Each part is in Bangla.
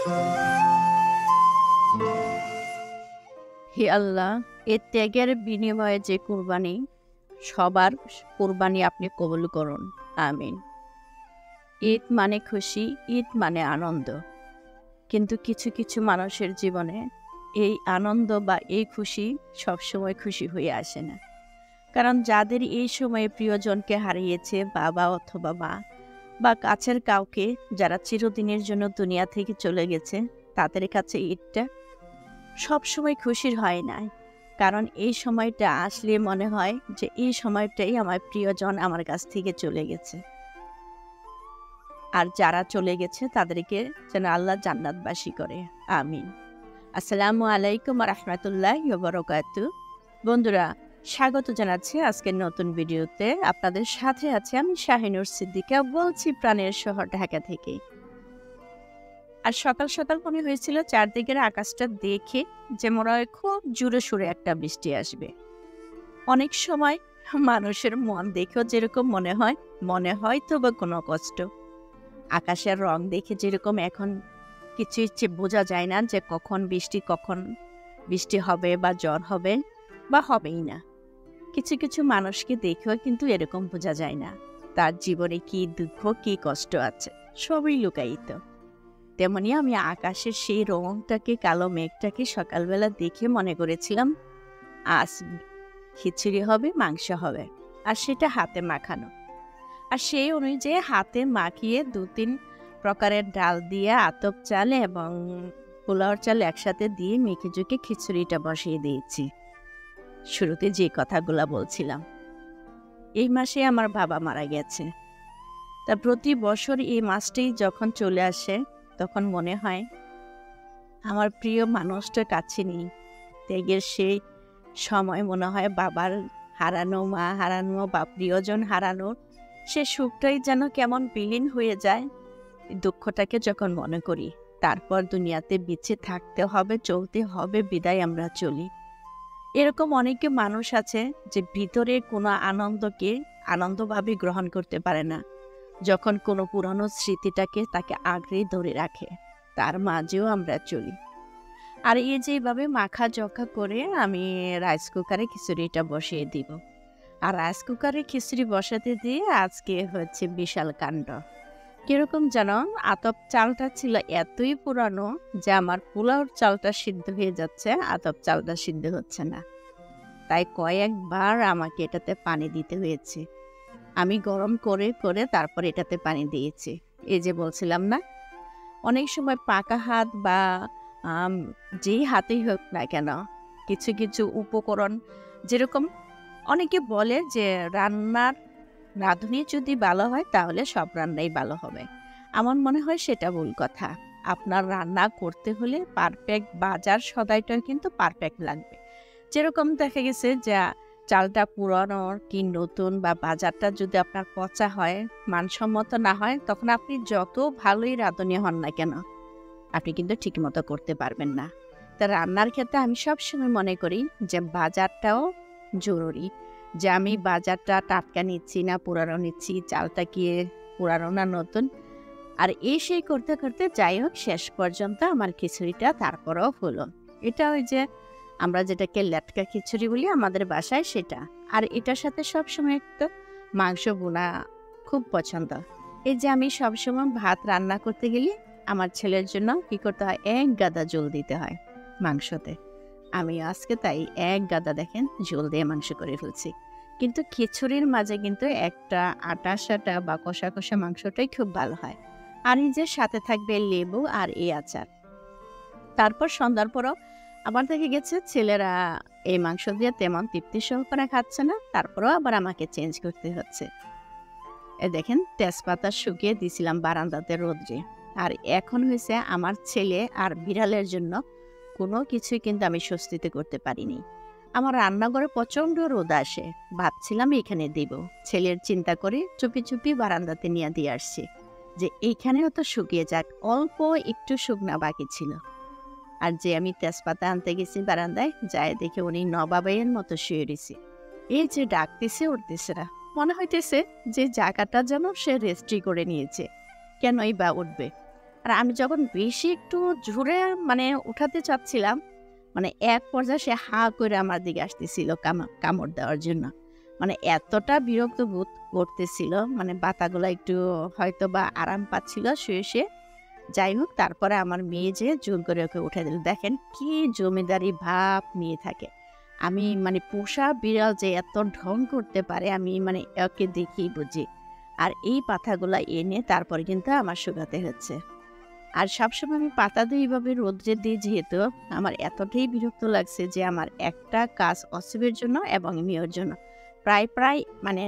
হে আল্লাহ, এ ত্যাগের বিনিময়ে যে কুরবানি, সবার কুরবানি আপনি কবুল করুন। আমিন। ঈদ মানে খুশি, ঈদ মানে আনন্দ। কিন্তু কিছু কিছু মানুষের জীবনে এই আনন্দ বা এই খুশি সবসময় খুশি হয়ে আসে না। কারণ যাদের এই সময়ে প্রিয়জনকে হারিয়েছে, বাবা অথবা মা বা কাছের কাউকে যারা চিরদিনের জন্য দুনিয়া থেকে চলে গেছে, তাদের কাছে ঈদটা সবসময় খুশির হয় না। কারণ এই সময়টা আসলে মনে হয় যে এই সময়টাই আমার প্রিয়জন আমার কাছ থেকে চলে গেছে। আর যারা চলে গেছে তাদেরকে যেন আল্লাহ জান্নাতবাসী করে। আমিন। আসসালামু আলাইকুম ওয়া রাহমাতুল্লাহি ওয়া বারাকাতুহু। বন্ধুরা, স্বাগত জানাচ্ছি আজকের নতুন ভিডিওতে। আপনাদের সাথে আছি আমি শাহিনুর সিদ্দিকা, বলছি প্রাণের শহর ঢাকা থেকে। আর সকাল সকাল মনে হয়েছিল চারদিকের আকাশটা দেখে যে মনে হয় খুব জোরে সোরে একটা বৃষ্টি আসবে। অনেক সময় মানুষের মন দেখেও যেরকম মনে হয় তো বা কোনো কষ্ট। আকাশের রং দেখে যেরকম এখন কিছু ইচ্ছে বোঝা যায় না যে কখন বৃষ্টি হবে বা ঝড় হবে বা হবেই না। কিছু কিছু মানুষকে দেখেও কিন্তু এরকম বোঝা যায় না তার জীবনে কি দুঃখ কি কষ্ট আছে, সবই লুকায়িত। তেমনি আমি আকাশের সেই রংটাকে, কালো মেঘটাকে সকালবেলা দেখে মনে করেছিলাম আজ খিচুড়ি হবে, মাংস হবে, আর সেটা হাতে মাখানো। আর সেই অনুযায়ী হাতে মাখিয়ে 2-3 প্রকারের ডাল দিয়ে, আতপ চাল এবং পোলাওর চাল একসাথে দিয়ে মেখে ঝুঁকে খিচুড়িটা বসিয়ে দিয়েছি। শুরুতে যে কথাগুলা বলছিলাম, এই মাসে আমার বাবা মারা গেছে। তা প্রতি বছর এই মাসটাই যখন চলে আসে তখন মনে হয় আমার প্রিয় মানুষটা কাছে নেই। ত্যাগের সেই সময় মনে হয় বাবার হারানো, মা হারানো বা প্রিয়জন হারানোর সে সুখটাই যেন কেমন বিলীন হয়ে যায় দুঃখটাকে যখন মনে করি। তারপর দুনিয়াতে বেঁচে থাকতে হবে, চলতে হবে, বিদায় আমরা চলি। এরকম অনেকে মানুষ আছে যে ভিতরে কোনো আনন্দকে আনন্দভাবে গ্রহণ করতে পারে না, যখন কোনো পুরানো স্মৃতিটাকে তাকে আঁকড়ে ধরে রাখে। তার মাঝেও আমরা চলি। আর এই যেভাবে মাখা জখা করে আমি রাইস কুকারে খিচুড়িটা বসিয়ে দিব। আর রাইস কুকারে খিচুড়ি বসাতে দিয়ে আজকে হচ্ছে বিশাল কাণ্ড। কিরকম যেন আতপ চালটা ছিল এতই পুরানো যে আমার পোলাওর চালটা সিদ্ধ হয়ে যাচ্ছে, আতপ চালটা সিদ্ধ হচ্ছে না। তাই কয়েকবার আমাকে এটাতে পানি দিতে হয়েছে। আমি গরম করে করে তারপর এটাতে পানি দিয়েছি। এই যে বলছিলাম না, অনেক সময় পাকা হাত বা যেই হাতেই হোক না কেন, কিছু কিছু উপকরণ যেরকম অনেকে বলে যে রাঁধুনি যদি ভালো হয় তাহলে সব রান্নাই ভালো হবে। আমার মনে হয় সেটা ভুল কথা। আপনার রান্না করতে হলে পারফেক্ট বাজার সদাইটা কিন্তু পারফেক্ট লাগবে। যেরকম দেখা গেছে যে চালটা পুরানো কি নতুন বা বাজারটা যদি আপনার পচা হয়, মানসম্মত না হয়, তখন আপনি যত ভালোই রাঁধুনি হন না কেন আপনি কিন্তু ঠিকমতো করতে পারবেন না। তা রান্নার ক্ষেত্রে আমি সবসময় মনে করি যে বাজারটাও জরুরি, যে আমি বাজারটা টাটকা নিচ্ছি না পুরানো নিচ্ছি, চালটা কি পুরানো না নতুন। আর এই সেই করতে করতে যাই হোক শেষ পর্যন্ত আমার খিচুড়িটা তারপরেও হলো। এটা ওই যে আমরা যেটাকে লেটকা খিচুড়ি বলি আমাদের বাসায়, সেটা। আর এটার সাথে সবসময় একটু মাংস বোনা খুব পছন্দ। এই যে আমি সবসময় ভাত রান্না করতে গেলে আমার ছেলের জন্য কি করতে হয়, 1 গাদা জল দিতে হয় মাংসতে। আমি আজকে তাই 1 গাদা দেখেন জল দিয়ে মাংস করে ফেলছি। কিন্তু খিচুড়ির মাঝে কিন্তু একটা আটা সাটা বা কষা কষা মাংসটাই খুব ভালো হয়। আর এই যে সাথে থাকবে লেবু আর এই আচার। তারপর সন্ধ্যার পরও আবার দেখে গেছে ছেলেরা এই মাংস দিয়ে তেমন তৃপ্তি সহকারে খাচ্ছে না, তারপরেও আবার আমাকে চেঞ্জ করতে হচ্ছে। এ দেখেন তেজপাতা শুকিয়ে দিয়েছিলাম বারান্দাতে রোদ্রে। আর এখন হয়েছে আমার ছেলে আর বিড়ালের জন্য কোনো কিছুই কিন্তু আমি স্বস্তিতে করতে পারিনি। আমার রান্নাঘরে প্রচণ্ড রোদ আসে, ভাবছিলাম এখানে দেব। ছেলের চিন্তা করে চুপি চুপি বারান্দাতে নিয়ে দিয়ে আসছি যে এইখানেও তো শুকিয়ে যাক, অল্প একটু শুকনা বাকি ছিল। আর যে আমি তেজপাতা আনতে গেছি বারান্দায়, যায় দেখে উনি নবাবের মতো শুয়ে রয়েছে। এই যে ডাকতেছে উঠতেছে না, মনে হইতেছে যে জায়গাটা যেন সে রেস্ট্রি করে নিয়েছে, কেনই বা উঠবে। আর আমি যখন বেশি একটু জোরে মানে উঠাতে চাচ্ছিলাম, মানে এক পর্যায়ে সে হা করে আমার দিকে আসতেছিল কামড় দেওয়ার জন্য। মানে এতটা বিরক্ত বোধ করতেছিল, মানে বাতাগুলো একটু হয়তো বা আরাম পাচ্ছিল শুয়ে শুয়ে। যাই হোক, তারপরে আমার মেয়ে যে জোর করে ওকে উঠে দিল। দেখেন কি জমিদারি ভাব নিয়ে থাকে। আমি মানে পোষা বিড়াল যে এত ঢং করতে পারে আমি মানে ওকে দেখেই বুঝি। আর এই পাতাগুলা এনে তারপরে কিন্তু আমার শুকাতে হচ্ছে। আর সবসময় আমি পাতা দিই এইভাবে রোদ্রে দিই, যেহেতু আমার এতটাই বিরক্ত লাগছে যে আমার একটা কাজ অসিবের জন্য এবং মেয়ের জন্য প্রায় মানে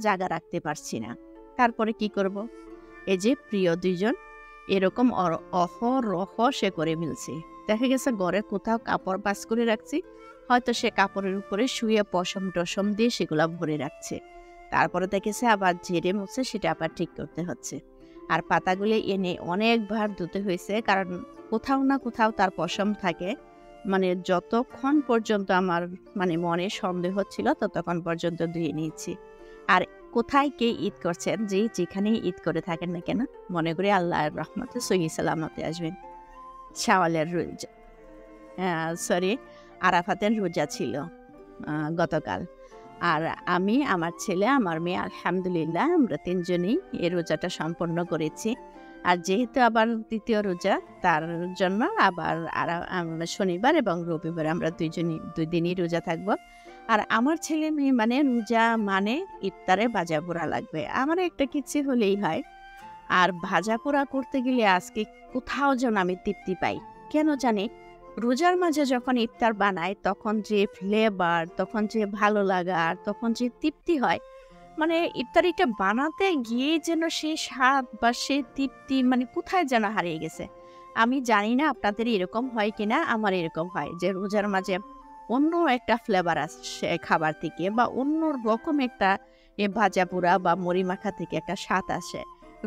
জায়গা রাখতে পারছি না। তারপরে কি করব? এই যে প্রিয় দুইজন এরকম অহরহ সে করে মিলছে। দেখা গেছে ঘরে কোথাও কাপড় বাস করে রাখছি, হয়তো সে কাপড়ের উপরে শুয়ে পশম টসম দিয়ে সেগুলো ভরে রাখছে। তারপরে দেখেছে আবার ঝেড়ে মুছে সেটা আবার ঠিক করতে হচ্ছে। আর পাতাগুলি এনে অনেকবার ধুতে হয়েছে, কারণ কোথাও না কোথাও তার পশম থাকে। মানে যতক্ষণ পর্যন্ত আমার মানে মনে সন্দেহ ছিল ততক্ষণ পর্যন্ত ধুয়ে নিয়েছি। আর কোথায় কে ঈদ করছেন, যেখানেই ঈদ করে থাকেন না কেন, মনে করি আল্লাহর রহমতে সহি সালামতে আসবেন। শাওয়ালের রোজা, আরাফাতের রোজা ছিল গতকাল। আর আমি, আমার ছেলে, আমার মেয়ে, আলহামদুলিল্লাহ আমরা তিনজনই এই রোজাটা সম্পন্ন করেছি। আর যেহেতু আবার দ্বিতীয় রোজা, তার জন্য আবার শনিবার এবং রবিবার আমরা দুই দিনই রোজা থাকব। আর আমার ছেলে মেয়ে মানে রোজা মানে ইফতারে ভাজা পোড়া লাগবে, আমার একটা কিছু হলেই হয়। আর ভাজা পোড়া করতে গেলে আজকে কোথাও যেন আমি তৃপ্তি পাই, কেন জানি। রোজার মাঝে যখন ইফতার বানায় তখন যে ফ্লেভার, তখন যে ভালো লাগা, আর তখন যে তৃপ্তি হয়, মানে ইফতারিটা বানাতে গিয়ে যেন সেই স্বাদ বা সেই তৃপ্তি মানে কোথায় যেন হারিয়ে গেছে। আমি জানি না আপনাদের এরকম হয় কিনা, আমার এরকম হয় যে রোজার মাঝে অন্য একটা ফ্লেভার আসে খাবার থেকে, বা অন্য রকম একটা ভাজা পোড়া বা মুড়ি মাখা থেকে একটা স্বাদ আসে।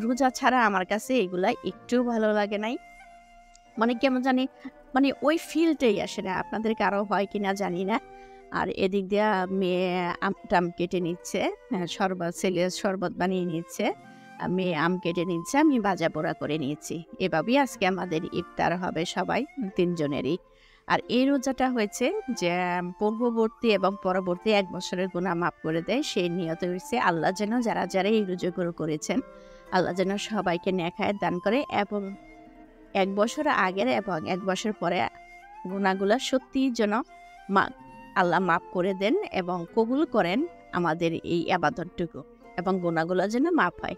রোজা ছাড়া আমার কাছে এগুলা একটু ভালো লাগে নাই, মানে কেমন জানি, মানে ওই ফিলটাই আসে না। আপনাদের কারো হয় কিনা জানি না। আর এদিক দিয়ে মেয়ে আমটাম কেটে নিচ্ছে, ছেলে শরবত বানিয়ে নিচ্ছে, মেয়ে আম কেটে নিচ্ছে, আমি ভাজা পোড়া করে নিয়েছি। এভাবেই আজকে আমাদের ইফতার হবে সবাই তিনজনেরই। আর এই রোজাটা হয়েছে যে পূর্ববর্তী এবং পরবর্তী 1 বছরের গুনাহ মাফ করে দেয়, সেই নিয়ত হয়েছে আল্লাহ যেন যারা এই রোজাগুলো করেছেন আল্লাহ যেন সবাইকে নেক হায়াত দান করে, এবং 1 বছর আগের এবং 1 বছর পরে গুনাহগুলো সত্যিই যেন আল্লাহ মাফ করে দেন এবং কবুল করেন আমাদের এই ইবাদতটুকু, এবং গুনাহগুলো যেন মাফ হয়।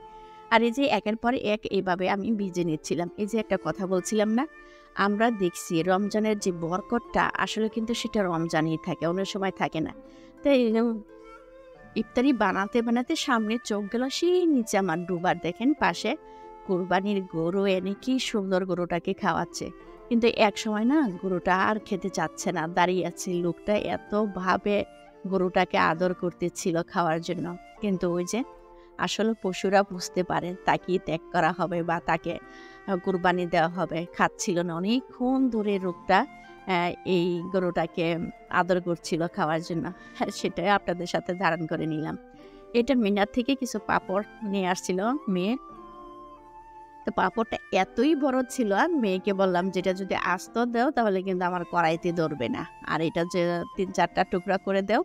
আর এই যে একের পর এক এইভাবে আমি ভিজে নিচ্ছিলাম। এই যে একটা কথা বলছিলাম না, আমরা দেখছি রমজানের যে বরকতটা আসলে কিন্তু সেটা রমজানই থাকে, অন্য সময় থাকে না। তাই ইফতারি বানাতে বানাতে সামনে চোখ গেল সেই নিচে আমার ডুবার, দেখেন পাশে কুরবানির গরু এনে কি সুন্দর গরুটাকে খাওয়াচ্ছে। কিন্তু এক সময় না গরুটা আর খেতে চাচ্ছে না, দাঁড়িয়ে আছে। লোকটা এতভাবে গরুটাকে আদর করতেছিল খাওয়ার জন্য, কিন্তু ওই যে আসলে পশুরা বুঝতে পারে তাকে ত্যাগ করা হবে বা তাকে কুরবানি দেওয়া হবে, খাচ্ছিল না। অনেকক্ষণ ধরে লোকটা এই গরুটাকে আদর করছিল খাওয়ার জন্য। সেটাই আপনাদের সাথে ধারণ করে নিলাম। এটা মিনার থেকে কিছু পাপড় নিয়ে আসছিল মেয়ে, তো পাপড়টা এতই বড় ছিল, আর মেয়েকে বললাম যেটা যদি আস্ত দাও তাহলে কিন্তু আমার কড়াইতে ধরবে না, আর এটা যে 3-4টা টুকরা করে দাও।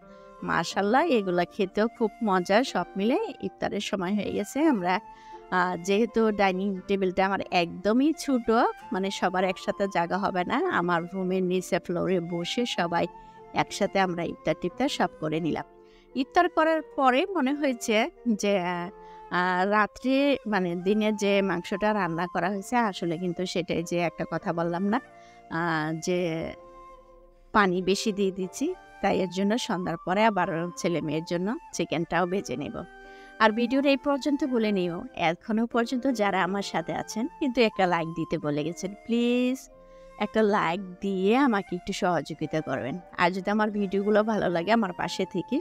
মাশাল্লাহ এগুলা খেতেও খুব মজা। সব মিলে ইফতারের সময় হয়ে গেছে। আমরা যেহেতু ডাইনিং টেবিলটা আমার একদমই ছোট, মানে সবার একসাথে জায়গা হবে না, আমার রুমের নিচে ফ্লোরে বসে সবাই একসাথে আমরা ইফতার সব করে নিলাম। ইফতার করার পরে মনে হয়েছে যে রাত্রে মানে দিনে যে মাংসটা রান্না করা হয়েছে আসলে কিন্তু সেটাই, যে একটা কথা বললাম না যে পানি বেশি দিয়ে দিচ্ছি, তাই এর জন্য সন্ধ্যার পরে আবার ছেলে মেয়ের জন্য চিকেনটাও ভেজে নেব। আর ভিডিওর এই পর্যন্ত বলে নিও, এখনও পর্যন্ত যারা আমার সাথে আছেন কিন্তু একটা লাইক দিতে বলে গেছেন, প্লিজ একটা লাইক দিয়ে আমাকে একটু সহযোগিতা করবেন। আর যদি আমার ভিডিওগুলো ভালো লাগে আমার পাশে থেকে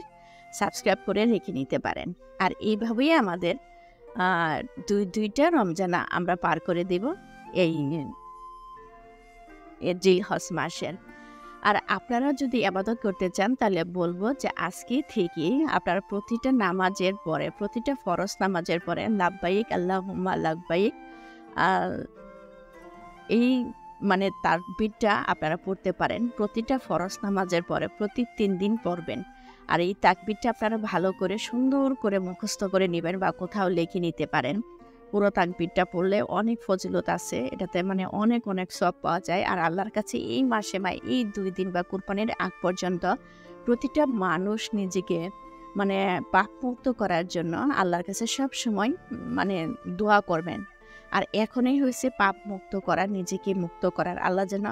সাবস্ক্রাইব করে রেখে নিতে পারেন। আর এইভাবেই আমাদের দুইটা রমজান আমরা পার করে দেব এই জিলহজ মাসের। আর আপনারা যদি ইবাদত করতে চান তাহলে বলবো যে আজকে থেকে আপনারা প্রতিটা নামাজের পরে, প্রতিটা ফরজ নামাজের পরে লাব্বাইক আল্লাহুম্মা লাব্বাইক এই মানে তাকবীরটা আপনারা পড়তে পারেন প্রতিটা ফরজ নামাজের পরে প্রতি 3 দিন পড়বেন। আর এই তাকবীরটা আপনারা ভালো করে সুন্দর করে মুখস্থ করে নেবেন বা কোথাও লিখে নিতে পারেন। পুরো তাকবীরটা পড়লে অনেক ফজিলত আছে, এটাতে মানে অনেক অনেক সওয়াব পাওয়া যায়। আর আল্লাহর কাছে এই মাসে বা এই 2 দিন বা কুরবানির আগ পর্যন্ত প্রতিটা মানুষ নিজেকে মানে পাপমুক্ত করার জন্য আল্লাহর কাছে সবসময় মানে দোয়া করবেন। আর এখনই হয়েছে পাপ মুক্ত করার, নিজেকে মুক্ত করার। আল্লাহ যেন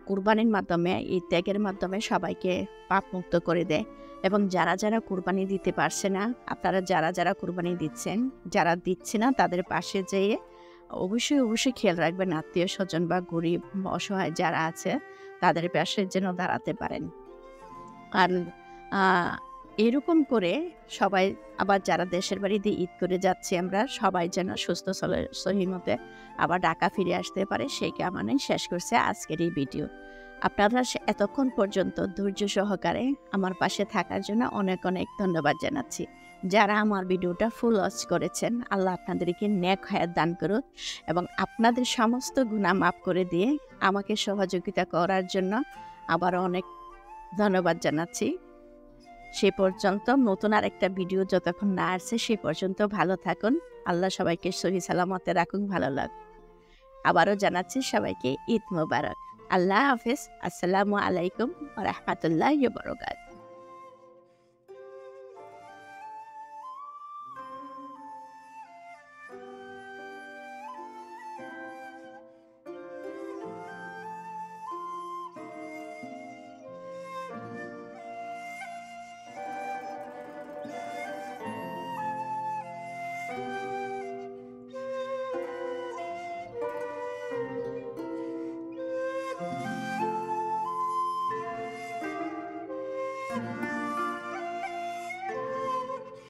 কুরবানির মাধ্যমে, এই ত্যাগের মাধ্যমে সবাইকে পাপ মুক্ত করে দেয়। এবং যারা যারা কুরবানি দিতে পারছে না, আপনারা যারা যারা কুরবানি দিচ্ছেন, যারা দিচ্ছে না তাদের পাশে যেয়ে অবশ্যই অবশ্যই খেয়াল রাখবেন আত্মীয় স্বজন বা গরিব অসহায় যারা আছে তাদের পাশে যেন দাঁড়াতে পারেন। আর এরকম করে সবাই আবার যারা দেশের বাড়িতে ঈদ করে যাচ্ছি আমরা সবাই যেন সুস্থ সহিমতে আবার ঢাকা ফিরে আসতে পারে সেই কামনে শেষ করছে আজকের এই ভিডিও। আপনারা এতক্ষণ পর্যন্ত ধৈর্য সহকারে আমার পাশে থাকার জন্য অনেক অনেক ধন্যবাদ জানাচ্ছি। যারা আমার ভিডিওটা ফুল ওয়াচ করেছেন, আল্লাহ আপনাদেরকে নেক হায়াত দান করুন এবং আপনাদের সমস্ত গুনাহ মাফ করে দিয়ে আমাকে সহযোগিতা করার জন্য আবার অনেক ধন্যবাদ জানাচ্ছি। সে পর্যন্ত নতুন আরেকটা ভিডিও যতক্ষণ না আসছে সে পর্যন্ত ভালো থাকুন। আল্লাহ সবাইকে সহি সালামতে রাখুন, ভালো লাগুক। আবারও জানাচ্ছি সবাইকে ঈদ মোবারক। আল্লাহ হাফেজ। আসসালামু আলাইকুম ওয়া রাহমাতুল্লাহি ওয়া বারাকাতুহু।